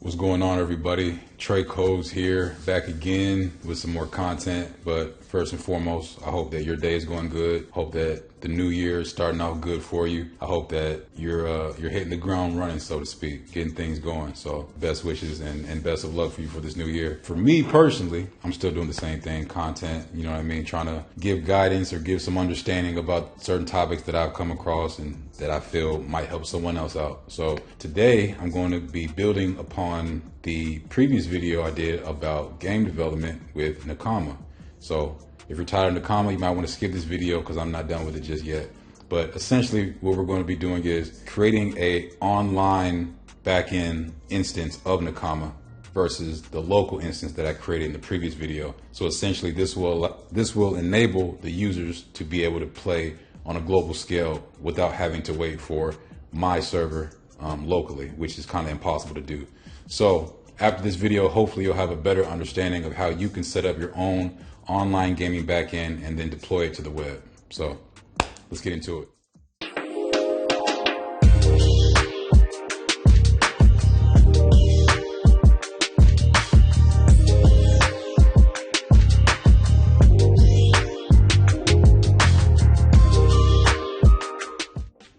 What's going on, everybody? Trey Coves here, back again with some more content. But first and foremost, I hope that your day is going good. Hope that the new year is starting out good for you. I hope that you're hitting the ground running, so to speak, getting things going. So best wishes and best of luck for you for this new year. For me personally, I'm still doing the same thing, content, you know what I mean? Trying to give guidance or give some understanding about certain topics that I've come across and that I feel might help someone else out. So today I'm going to be building upon the previous video I did about game development with Nakama. So if you're tired of Nakama, you might want to skip this video because I'm not done with it just yet. But essentially what we're going to be doing is creating a online backend instance of Nakama versus the local instance that I created in the previous video. So essentially this will enable the users to be able to play on a global scale without having to wait for my server locally, which is kind of impossible to do. So after this video, hopefully you'll have a better understanding of how you can set up your own online gaming backend and then deploy it to the web. So let's get into it.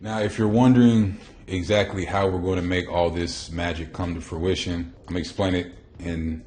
Now, if you're wondering exactly how we're going to make all this magic come to fruition, I'm gonna explain it in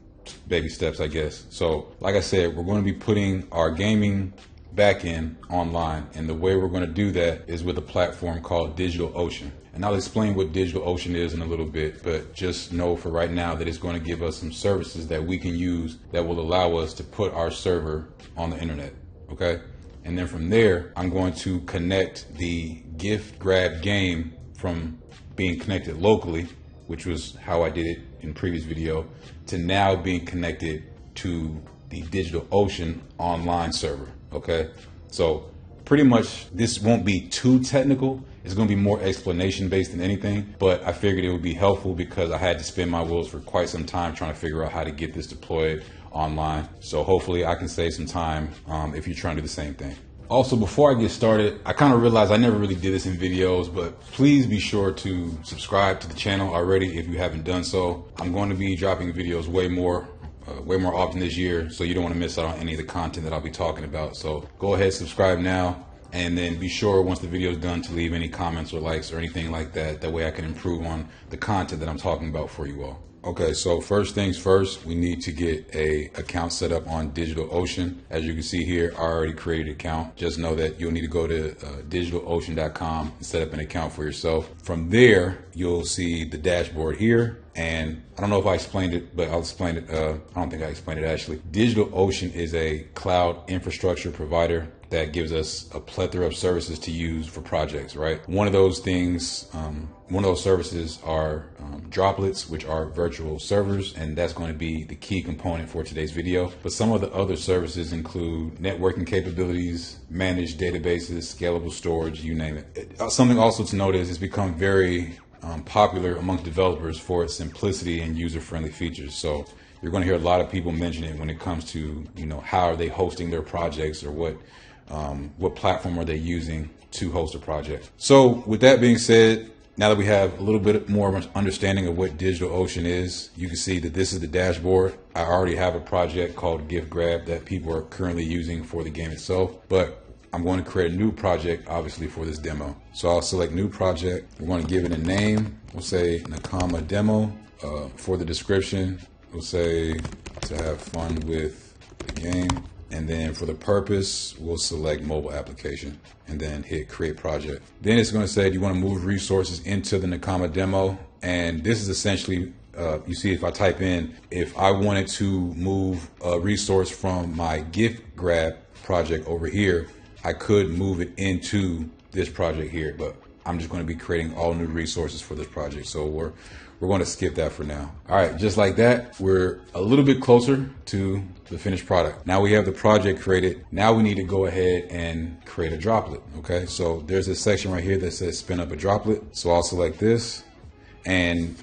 baby steps, I guess. So like I said, we're going to be putting our gaming backend online, and the way we're going to do that is with a platform called DigitalOcean. And I'll explain what DigitalOcean is in a little bit, but just know for right now that it's going to give us some services that we can use that will allow us to put our server on the internet, okay? And then from there, I'm going to connect the gift grab game from being connected locally, which was how I did it in previous video, to now being connected to the DigitalOcean online server, okay? So pretty much this won't be too technical. It's gonna be more explanation based than anything, but I figured it would be helpful because I had to spin my wheels for quite some time trying to figure out how to get this deployed online. So hopefully I can save some time if you're trying to do the same thing. Also, before I get started, I kind of realized I never really did this in videos, but please be sure to subscribe to the channel already if you haven't done so. I'm going to be dropping videos way more often this year, so you don't want to miss out on any of the content that I'll be talking about. So go ahead, subscribe now, and then be sure once the video is done to leave any comments or likes or anything like that. That way I can improve on the content that I'm talking about for you all. Okay, so first things first, we need to get a account set up on DigitalOcean. As you can see here, I already created an account. Just know that you'll need to go to DigitalOcean.com and set up an account for yourself. From there, you'll see the dashboard here. And I don't know if I explained it, but I'll explain it. I don't think I explained it actually. DigitalOcean is a cloud infrastructure provider that gives us a plethora of services to use for projects, right? One of those things, one of those services are droplets, which are virtual servers, and that's going to be the key component for today's video. But some of the other services include networking capabilities, managed databases, scalable storage, you name it. Something also to note is it's become very popular amongst developers for its simplicity and user-friendly features. So you're going to hear a lot of people mention it when it comes to, you know, how are they hosting their projects or what platform are they using to host a project. So with that being said, now that we have a little bit more of an understanding of what DigitalOcean is, you can see that this is the dashboard. I already have a project called Gift Grab that people are currently using for the game itself, but I'm going to create a new project, obviously, for this demo. So I'll select new project. We're going to give it a name. We'll say Nakama demo. For the description, we'll say to have fun with the game. And then for the purpose, we'll select mobile application and then hit create project. Then it's going to say, do you want to move resources into the Nakama demo? And this is essentially, you see if I type in, if I wanted to move a resource from my gift grab project over here, I could move it into this project here, but I'm just going to be creating all new resources for this project. So we're going to skip that for now. All right, just like that, we're a little bit closer to the finished product. Now we have the project created. Now we need to go ahead and create a droplet. Okay, so there's a section right here that says spin up a droplet. So I'll select this, and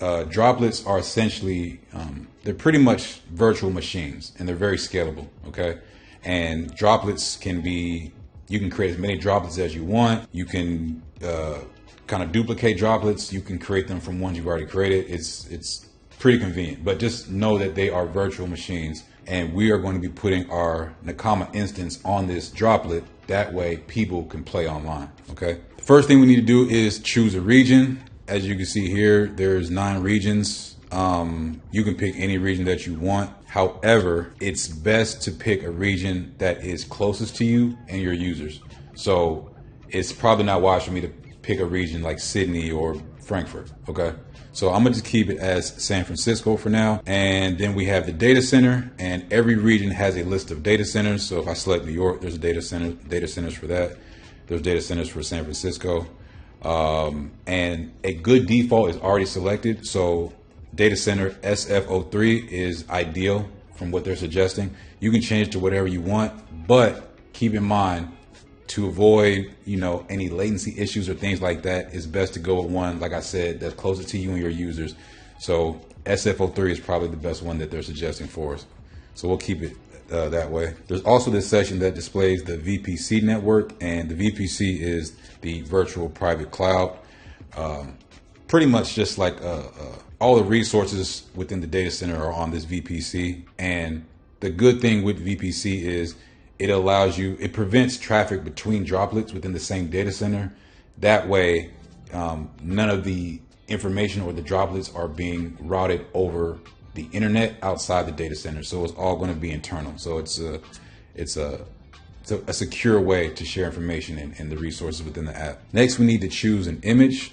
droplets are essentially, they're pretty much virtual machines, and they're very scalable. Okay. And droplets can be, you can create as many droplets as you want. You can kind of duplicate droplets. You can create them from ones you've already created. It's pretty convenient, but just know that they are virtual machines, and we are going to be putting our Nakama instance on this droplet. That way people can play online, okay? The first thing we need to do is choose a region. As you can see here, there's 9 regions. You can pick any region that you want. However, it's best to pick a region that is closest to you and your users. So it's probably not wise for me to pick a region like Sydney or Frankfurt, okay? So I'm gonna just keep it as San Francisco for now. And then we have the data center, and every region has a list of data centers. So if I select New York, there's a data centers for that. There's data centers for San Francisco. And a good default is already selected. So data center SF03 is ideal from what they're suggesting. You can change to whatever you want, but keep in mind, to avoid, any latency issues or things like that, it's best to go with one, like I said, that's closer to you and your users. So SF03 is probably the best one that they're suggesting for us. So we'll keep it that way. There's also this section that displays the VPC network, and the VPC is the virtual private cloud. Pretty much just like all the resources within the data center are on this VPC. And the good thing with VPC is it prevents traffic between droplets within the same data center. That way, none of the information or the droplets are being routed over the internet outside the data center. So it's all going to be internal. So it's a secure way to share information and the resources within the app. Next, we need to choose an image.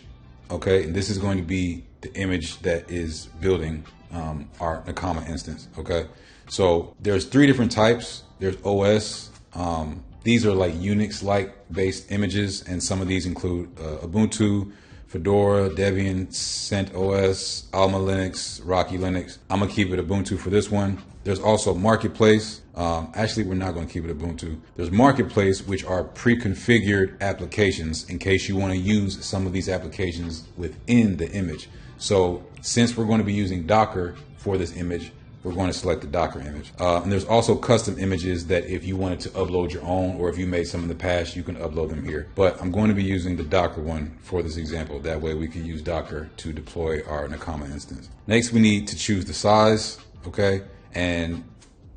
Okay, and this is going to be the image that is building our Nakama instance. Okay, so there's 3 different types. There's OS. These are like Unix-like based images, and some of these include Ubuntu, Fedora, Debian, CentOS, Alma Linux, Rocky Linux. I'm gonna keep it Ubuntu for this one. There's also Marketplace. Actually, we're not gonna keep it Ubuntu. There's Marketplace, which are pre-configured applications in case you wanna use some of these applications within the image. So since we're gonna be using Docker for this image, we're going to select the Docker image. And there's also custom images that if you wanted to upload your own, or if you made some in the past, you can upload them here. But I'm going to be using the Docker one for this example. That way we can use Docker to deploy our Nakama instance. Next, we need to choose the size, okay? And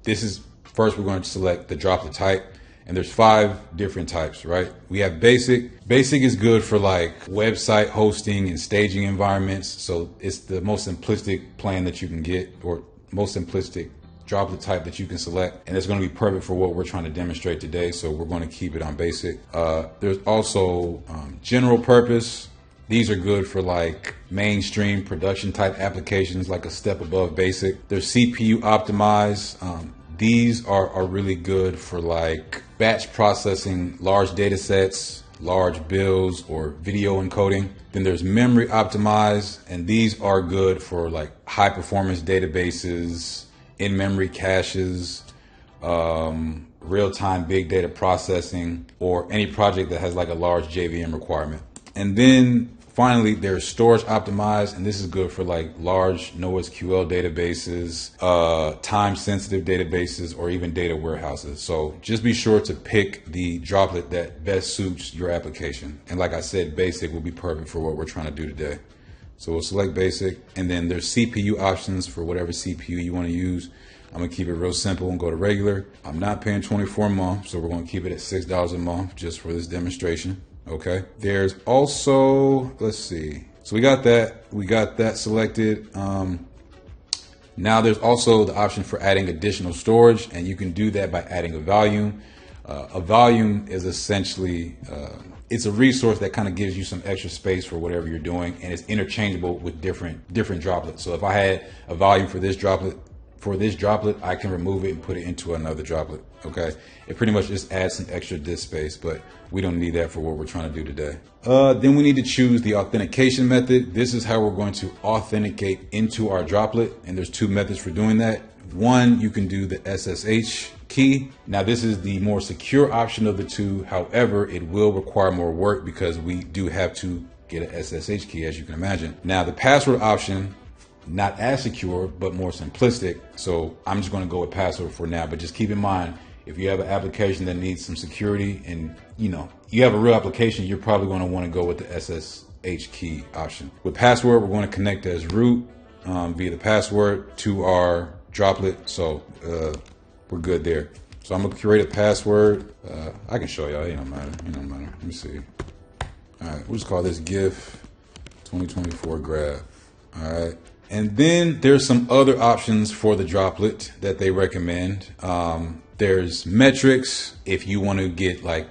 this is, first we're going to select the droplet type. And there's 5 different types, right? We have basic. Basic is good for like website hosting and staging environments. So it's the most simplistic plan that you can get, or most simplistic droplet type that you can select, and it's going to be perfect for what we're trying to demonstrate today. So we're going to keep it on basic. There's also general purpose. These are good for like mainstream production type applications, like a step above basic. There's CPU optimized. These are really good for like batch processing large data sets, large bills, or video encoding. Then there's memory optimized, and these are good for like high performance databases, in-memory caches, real-time big data processing, or any project that has like a large JVM requirement. And then finally, there's storage optimized, and this is good for like large NoSQL databases, time-sensitive databases, or even data warehouses. So just be sure to pick the droplet that best suits your application. And like I said, basic will be perfect for what we're trying to do today. So we'll select basic, and then there's CPU options for whatever CPU you want to use. I'm gonna keep it real simple and go to regular. I'm not paying $24 a month, so we're gonna keep it at $6 a month just for this demonstration. Okay, there's also, let's see, so we got that selected. Now there's also the option for adding additional storage, and you can do that by adding a volume. A volume is essentially it's a resource that kind of gives you some extra space for whatever you're doing, and it's interchangeable with different droplets. So if I had a volume for this droplet, I can remove it and put it into another droplet. Okay, it pretty much just adds some extra disk space, but we don't need that for what we're trying to do today. Then we need to choose the authentication method. This is how we're going to authenticate into our droplet, and there's 2 methods for doing that. One, you can do the SSH key. Now this is the more secure option of the 2. However, it will require more work because we do have to get an SSH key, as you can imagine. Now the password option, not as secure, but more simplistic. So I'm just going to go with password for now, but just keep in mind, if you have an application that needs some security and you have a real application, you're probably going to want to go with the SSH key option. With password, we're going to connect as root, via the password to our droplet. So we're good there. So I'm gonna create a password. I can show y'all, it don't matter, Let me see. All right, we'll just call this GIF 2024 grab. All right. And then there's some other options for the droplet that they recommend. There's metrics if you want to get like,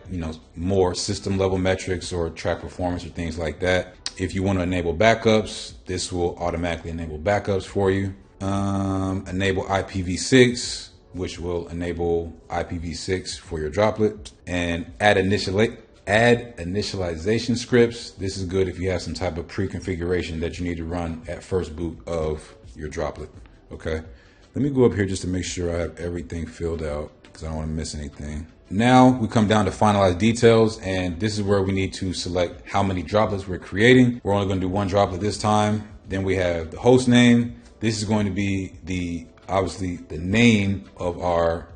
more system level metrics or track performance or things like that. If you want to enable backups, this will automatically enable backups for you. Enable IPv6, which will enable IPv6 for your droplet, and add initialization scripts. This is good if you have some type of pre-configuration that you need to run at first boot of your droplet. Okay, let me go up here just to make sure I have everything filled out because I don't want to miss anything. Now we come down to finalize details, and this is where we need to select how many droplets we're creating. We're only going to do one droplet this time. Then we have the host name. This is going to be obviously the name of our,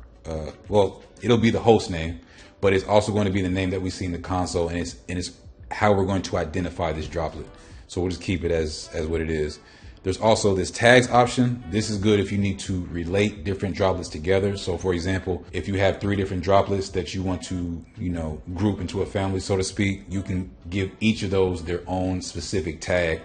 well, it'll be the host name, but it's also going to be the name that we see in the console, and it's how we're going to identify this droplet. So we'll just keep it as what it is. There's also this tags option. This is good if you need to relate different droplets together. So for example, if you have 3 different droplets that you want to, group into a family, so to speak, you can give each of those their own specific tag.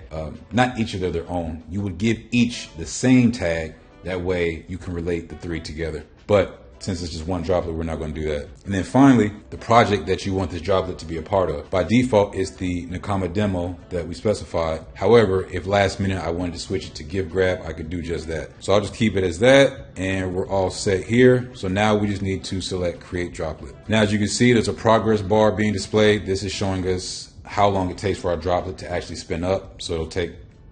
Not each of their own. You would give each the same tag. That way you can relate the 3 together. But since it's just one droplet, we're not going to do that. And then finally, the project that you want this droplet to be a part of. By default, it's the Nakama demo that we specified. However, if last minute I wanted to switch it to gift grab, I could do just that. So I'll just keep it as that, and we're all set here. So now we just need to select create droplet. Now, as you can see, there's a progress bar being displayed. This is showing us how long it takes for our droplet to actually spin up. So it'll take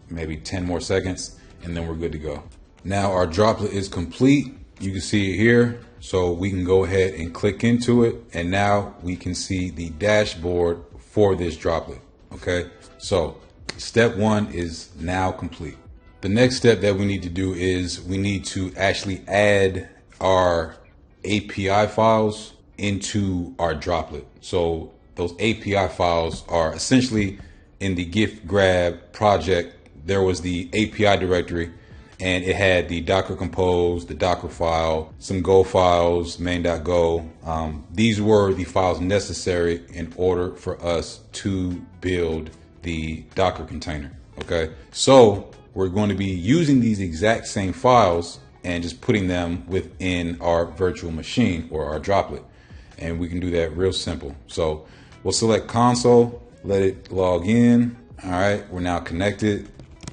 maybe 10 more seconds, and then we're good to go. Now our droplet is complete. You can see it here. So we can go ahead and click into it, and now we can see the dashboard for this droplet. Okay, so step 1 is now complete. The next step that we need to do is we need to actually add our API files into our droplet. So those API files are essentially in the gift grab project. There was the API directory, and it had the Docker compose, the Docker file, some Go files, main.go. These were the files necessary in order for us to build the Docker container. Okay, so we're going to be using these exact same files and just putting them within our virtual machine or our droplet. And we can do that real simple. So we'll select console, let it log in. All right, we're now connected.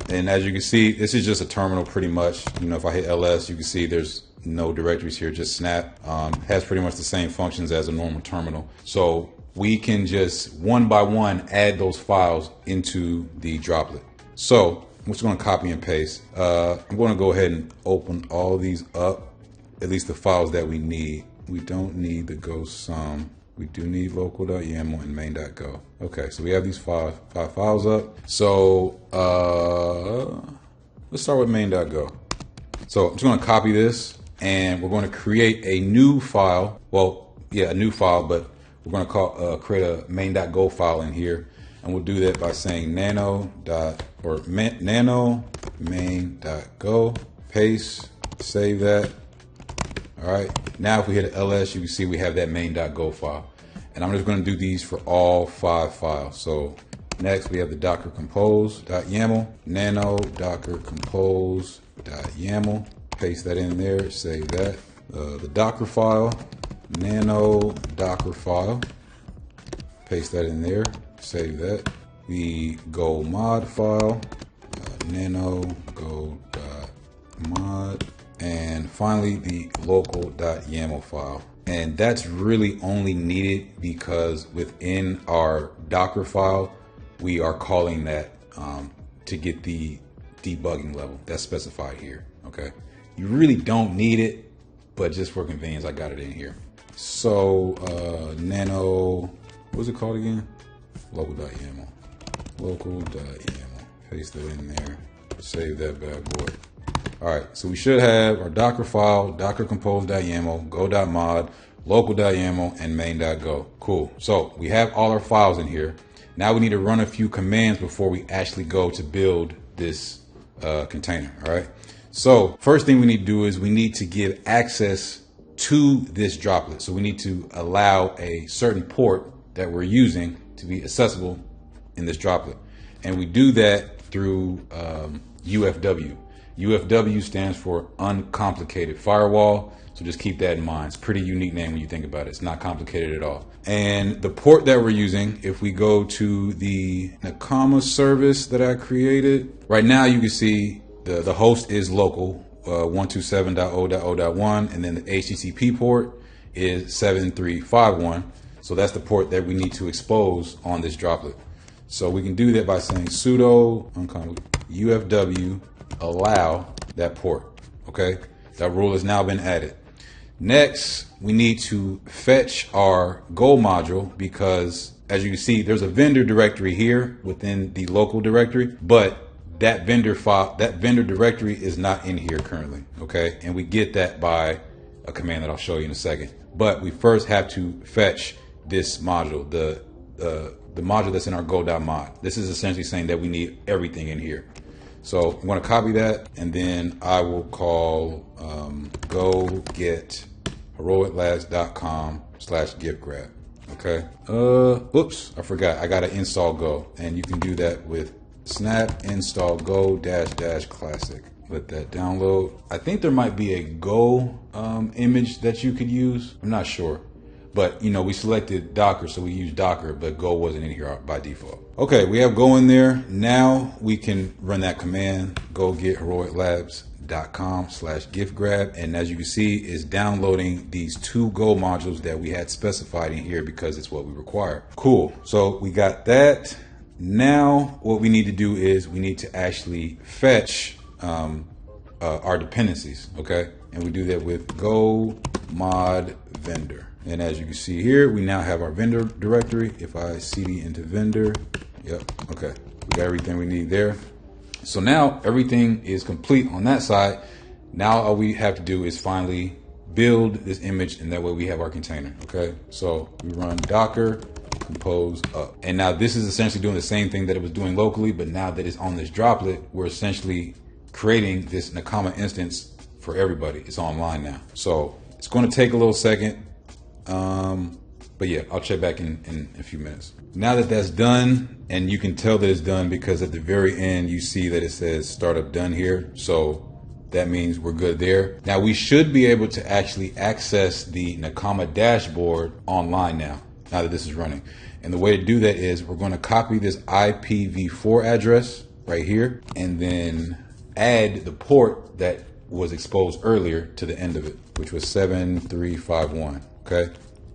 And as you can see, this is just a terminal pretty much. If I hit LS, you can see there's no directories here, just snap. Has pretty much the same functions as a normal terminal. So we can just one by one add those files into the droplet. So I'm just going to copy and paste. I'm going to go ahead and open all these up, at least the files that we need. We don't need the Go sum. We do need local.yaml and main.go. Okay, so we have these five files up. So let's start with main.go. So I'm just going to copy this, and we're going to create a new file. Well, yeah, a new file, but we're going to create a main.go file in here, and we'll do that by saying nano main.go, paste, save that. All right, now if we hit ls, you can see we have that main.go file. And I'm just going to do these for all 5 files. So next we have the docker compose.yaml, nano docker compose.yaml, paste that in there, save that. The docker file, nano docker file, paste that in there, save that. The go mod file, nano go.mod. And finally, the local.yaml file. And that's really only needed because within our Docker file, we are calling that to get the debugging level that's specified here. Okay, you really don't need it, but just for convenience, I got it in here. So nano, what's it called again? Local.yaml. Local.yaml. Paste that in there. Save that bad boy. All right, so we should have our Docker file, docker compose.yaml, go.mod, local.yaml, and main.go. Cool. So we have all our files in here. Now we need to run a few commands before we actually go to build this container. All right. So first thing we need to do is we need to give access to this droplet. So we need to allow a certain port that we're using to be accessible in this droplet. And we do that through UFW. UFW stands for uncomplicated firewall. So just keep that in mind. It's a pretty unique name when you think about it. It's not complicated at all. And the port that we're using, if we go to the Nakama service that I created, right now you can see the host is local, 127.0.0.1, and then the HTTP port is 7351. So that's the port that we need to expose on this droplet. So we can do that by saying sudo UFW allow that port. Okay, that rule has now been added. Next, we need to fetch our Go module because, as you can see, there's a vendor directory here within the local directory, but that vendor file, that vendor directory is not in here currently. Okay, and we get that by a command that I'll show you in a second. But we first have to fetch this module, the module that's in our go.mod. This is essentially saying that we need everything in here. So I'm going to copy that, and then I will call go get heroiclabs.com/giftgrab. Okay. Oops, I forgot. I got to install Go, and you can do that with snap install go -- classic. Let that download. I think there might be a Go image that you could use. I'm not sure. But, you know, we selected Docker, so we used Docker, but Go wasn't in here by default. Okay, we have Go in there. Now we can run that command, go get heroiclabs.com/giftgrab. And as you can see, it's downloading these 2 Go modules that we had specified in here because it's what we require. Cool. So we got that. Now what we need to do is we need to actually fetch our dependencies. Okay. And we do that with go mod vendor. And as you can see here, we now have our vendor directory. If I cd into vendor, yep, okay, we got everything we need there. So now everything is complete on that side. Now all we have to do is finally build this image, and that way we have our container, okay? So we run docker compose up. And now this is essentially doing the same thing that it was doing locally, but now that it's on this droplet, we're essentially creating this Nakama instance for everybody. It's online now. So it's going to take a little second. But yeah, I'll check back in a few minutes. Now that that's done, and you can tell that it's done because at the very end, you see that it says startup done here. So that means we're good there. Now we should be able to actually access the Nakama dashboard online now that this is running. And the way to do that is we're going to copy this IPv4 address right here, and then add the port that was exposed earlier to the end of it, which was 7351. Okay.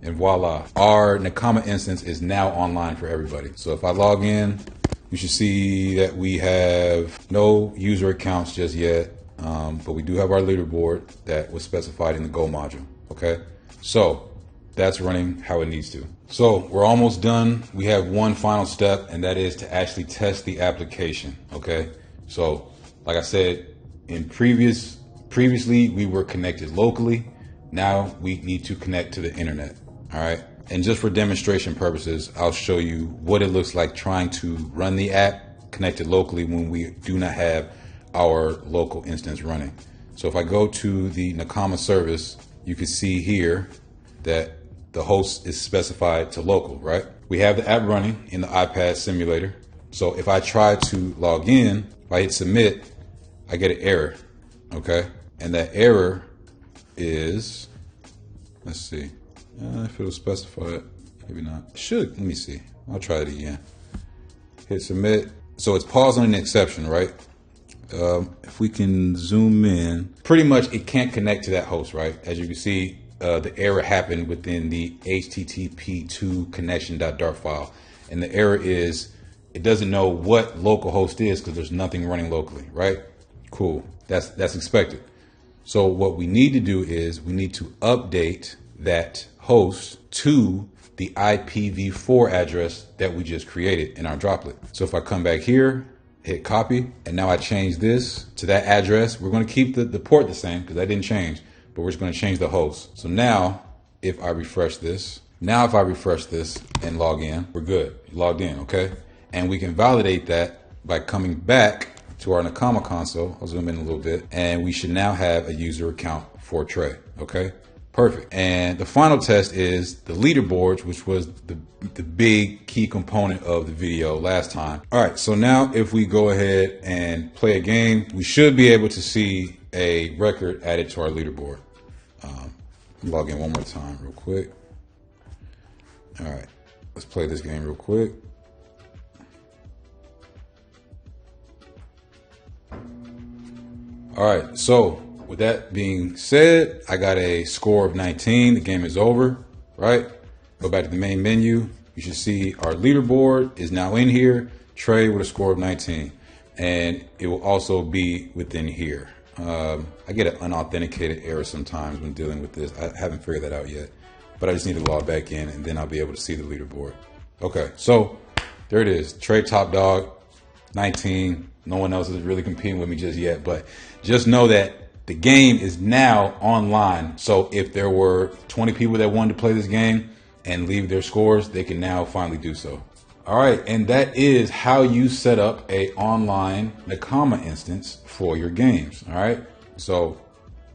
And voila, our Nakama instance is now online for everybody. So if I log in, you should see that we have no user accounts just yet. But we do have our leaderboard that was specified in the Go module. Okay. So that's running how it needs to. So we're almost done. We have one final step, and that is to actually test the application. Okay. So like I said, previously we were connected locally. Now we need to connect to the internet. All right. And just for demonstration purposes, I'll show you what it looks like trying to run the app connected locally when we do not have our local instance running. So if I go to the Nakama service, you can see here that the host is specified to local, right? We have the app running in the iPad simulator. So if I try to log in, if I hit submit, I get an error. Okay. And that error is, let's see, if it'll specify it, maybe not. It should. Let me see. I'll try it again. Hit submit. So it's paused on an exception, right? If we can zoom in, pretty much it can't connect to that host, right? As you can see, the error happened within the http2 connection.dart file. And the error is it doesn't know what localhost is because there's nothing running locally, right? Cool. That's expected. So what we need to do is we need to update that host to the IPv4 address that we just created in our droplet. So if I come back here, hit copy, and now I change this to that address. We're going to keep the port the same because that didn't change, but we're just going to change the host. So now if I refresh this, and log in, we're good. Logged in, okay? And we can validate that by coming back to our Nakama console. I'll zoom in a little bit, and we should now have a user account for Trey. Okay, perfect. And the final test is the leaderboards, which was the big key component of the video last time. All right, so now if we go ahead and play a game, we should be able to see a record added to our leaderboard. Log in one more time real quick. All right, let's play this game real quick. All right, so with that being said, I got a score of 19. The game is over, right? Go back to the main menu. You should see our leaderboard is now in here. Trey with a score of 19. And it will also be within here. I get an unauthenticated error sometimes when dealing with this. I haven't figured that out yet, but I just need to log back in and then I'll be able to see the leaderboard. Okay, so there it is. Trey top dog, 19. No one else is really competing with me just yet, but just know that the game is now online. So if there were 20 people that wanted to play this game and leave their scores, they can now finally do so. All right, and that is how you set up a online Nakama instance for your games. All right, so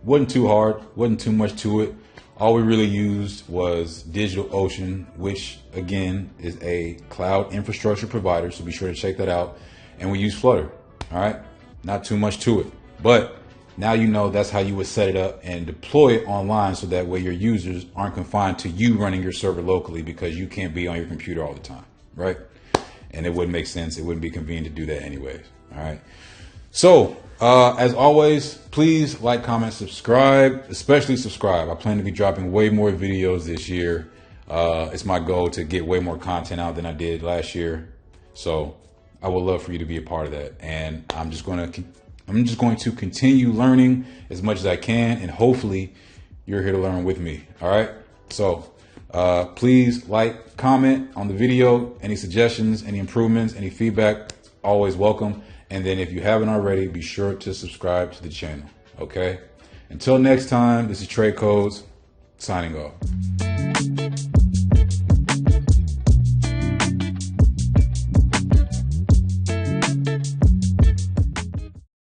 wasn't too hard, wasn't too much to it. All we really used was DigitalOcean, which again is a cloud infrastructure provider. So be sure to check that out. And we use Flutter. All right, not too much to it, but now you know that's how you would set it up and deploy it online, so that way your users aren't confined to you running your server locally, because you can't be on your computer all the time, right? And it wouldn't make sense. It wouldn't be convenient to do that anyways. All right. So as always, please like, comment, subscribe, especially subscribe. I plan to be dropping way more videos this year. It's my goal to get way more content out than I did last year. So I would love for you to be a part of that. And I'm just going to continue learning as much as I can, and hopefully you're here to learn with me. All right. So please like, comment on the video, any suggestions, any improvements, any feedback, always welcome. And then if you haven't already, be sure to subscribe to the channel. Okay. Until next time, this is Trey Codes signing off.